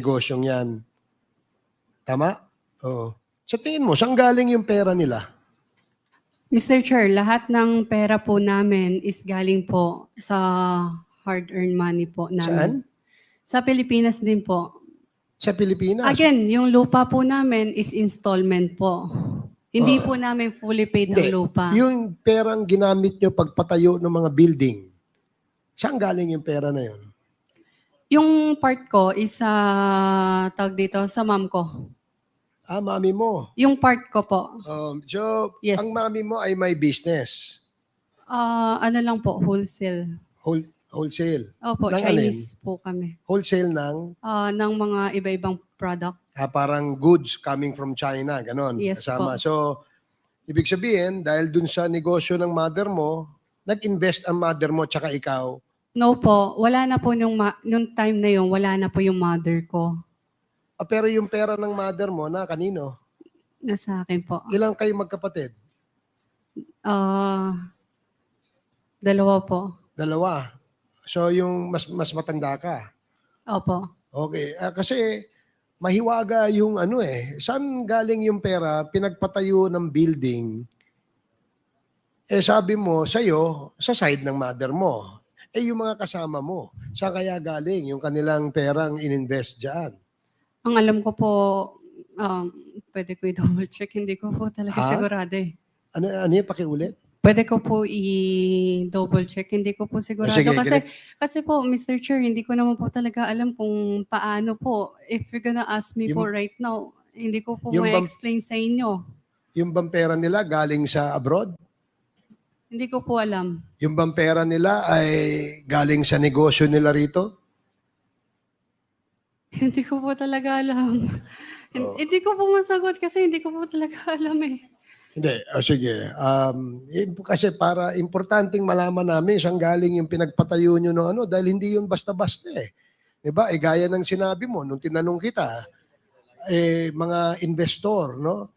negosyong yan. Tama? Oo. Sa tingin mo, saan galing yung pera nila? Mr. Chair, lahat ng pera po namin is galing po sa hard-earned money po namin. Saan? Sa Pilipinas din po. Sa Pilipinas. Again, yung lupa po namin is installment po. Hindi po namin fully paid ang Hindi. lupa. Yung perang ginamit nyo pagpatayo ng mga building, saan galing yung pera na yun? Yung part ko is tawag dito, sa mom ko. Ah, mami mo. Yung part ko po. So, Yes. ang mami mo ay may business. Ano lang po, wholesale. Wholesale. Opo, Ng Chinese po kami. Wholesale ng Ng mga iba-ibang product. parang goods coming from China, ganon. Yes Kasama. po. So, ibig sabihin, dahil dun sa negosyo ng mother mo, nag-invest ang mother mo tsaka ikaw. No po, wala na po nung time na yun, wala na po yung mother ko. Pero yung pera ng mother mo na kanino? Nasa akin po. Ilang kayo magkapatid? Dalawa po. Dalawa. So, yung mas matanda ka. Opo. Okay. Kasi mahiwaga yung saan galing yung pera, pinagpatayo ng building, sabi mo sa'yo, sa side ng mother mo. Yung mga kasama mo, saan kaya galing yung kanilang perang ininvest dyan? Ang alam ko po, pwede ko i-double check, hindi ko po talaga sigurado eh. Ano yung pakiulit? Pwede ko po i-double check, hindi ko po sigurado. Sige, kasi po, Mr. Chair, hindi ko naman po talaga alam kung paano po. If you're gonna ask me po right now, hindi ko po Yung may explain sa inyo. Yung bang pera nila galing sa abroad? Hindi ko po alam. Yung bang pera nila ay galing sa negosyo nila rito? Hindi ko po talaga alam. Hindi ko po masagot kasi hindi ko po talaga alam eh. Hindi. Sige. Kasi para importanteng malaman namin saan galing yung pinagpatayo nyo ng dahil hindi yun basta-basta eh. Diba? Gaya ng sinabi mo, nung tinanong kita, mga investor, no?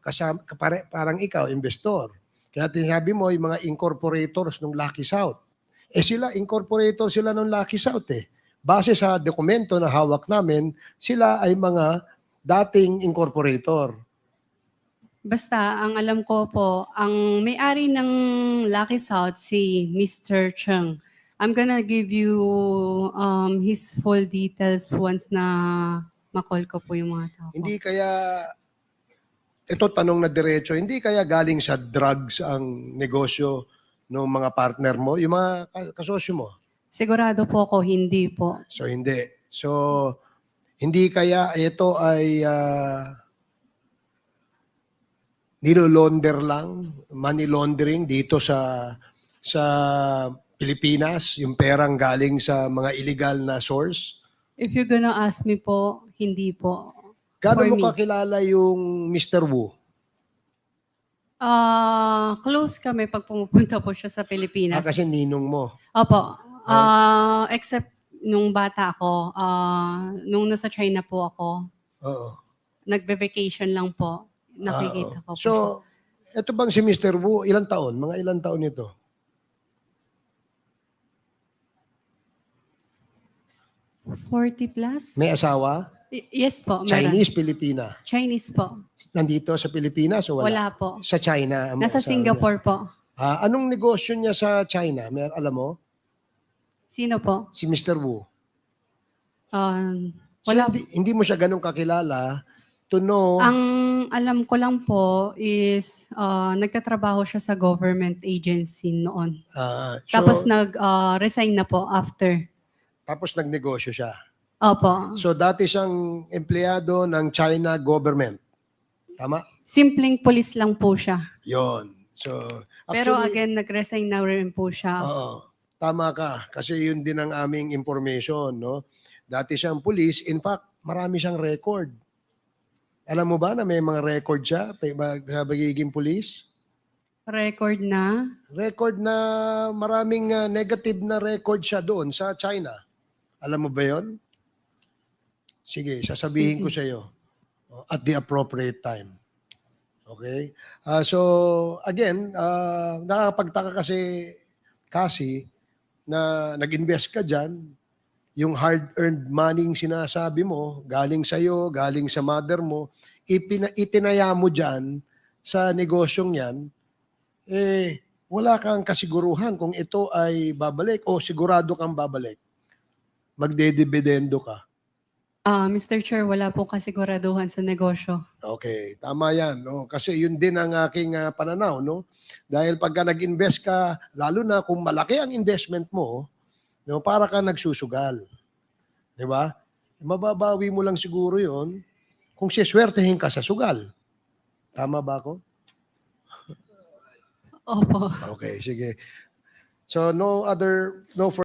Parang ikaw, investor. Kaya tinasabi mo, yung mga incorporators ng Lucky South. Incorporator sila ng Lucky South eh. Base sa dokumento na hawak namin, sila ay mga dating incorporator. Basta, ang alam ko po, ang may-ari ng Lucky South, si Mr. Cheng. I'm gonna give you his full details once na makall ko po yung mga tao. Hindi kaya, ito tanong na diretso, hindi kaya galing sa drugs ang negosyo ng mga partner mo, yung mga kasosyo mo? Sigurado po ako, hindi po. So, hindi. So, hindi kaya ito ay nilo-launder lang, money laundering dito sa Pilipinas, yung perang galing sa mga illegal na source? If you're gonna ask me po, hindi po. Gaano For mo me. kakilala yung Mr. Wu? Close kami pag pumupunta po siya sa Pilipinas. Kasi ninong mo. Opo. Except nung bata ako, nung nasa China po ako, Oo. nagbe-vacation lang po. Nakikita ko po siya. So, ito bang si Mr. Wu, ilang taon? Mga ilang taon ito? $40 plus? May asawa? Yes po, meron. Chinese, Pilipina? Chinese po. Nandito sa Pilipinas o wala? Wala po. Sa China? Nasa Singapore po. Anong negosyo niya sa China? Alam mo? Sino po? Si Mr. Wu. Wala. So, hindi mo siya ganun kakilala to know. Ang alam ko lang po is nagtatrabaho siya sa government agency noon. Tapos nag-resign na po after. Tapos nagnegosyo siya. Opo. So dati siyang empleyado ng China government. Tama? Simpleng police lang po siya. Yon. So, Pero actually, again, nag-resign na rin po siya. oo, tama ka. Kasi yun din ang aming information. No? Dati siyang police. In fact, marami siyang record. Alam mo ba na may mga record siya sa pagiging police? Record na? Record na maraming negative na record siya doon sa China. Alam mo ba yon? Sige, sasabihin ko sa iyo at the appropriate time. Okay? So, again, nakakapagtaka kasi na nag-invest ka dyan, yung hard-earned money yung sinasabi mo, galing sa'yo, galing sa mother mo, itinaya mo dyan sa negosyong yan, wala kang kasiguruhan kung ito ay babalik o sigurado kang babalik. Magdedibidendo ka. Mr. Chair, wala po kasiguraduhan sa negosyo. Okay, tama yan. No? Kasi yun din ang aking pananaw. No? Dahil pagka nag-invest ka, lalo na kung malaki ang investment mo, no, para ka nagsusugal. Di ba? Mababawi mo lang siguro yon kung siswertehin ka sa sugal. Tama ba ako? Opo. Okay, sige. So no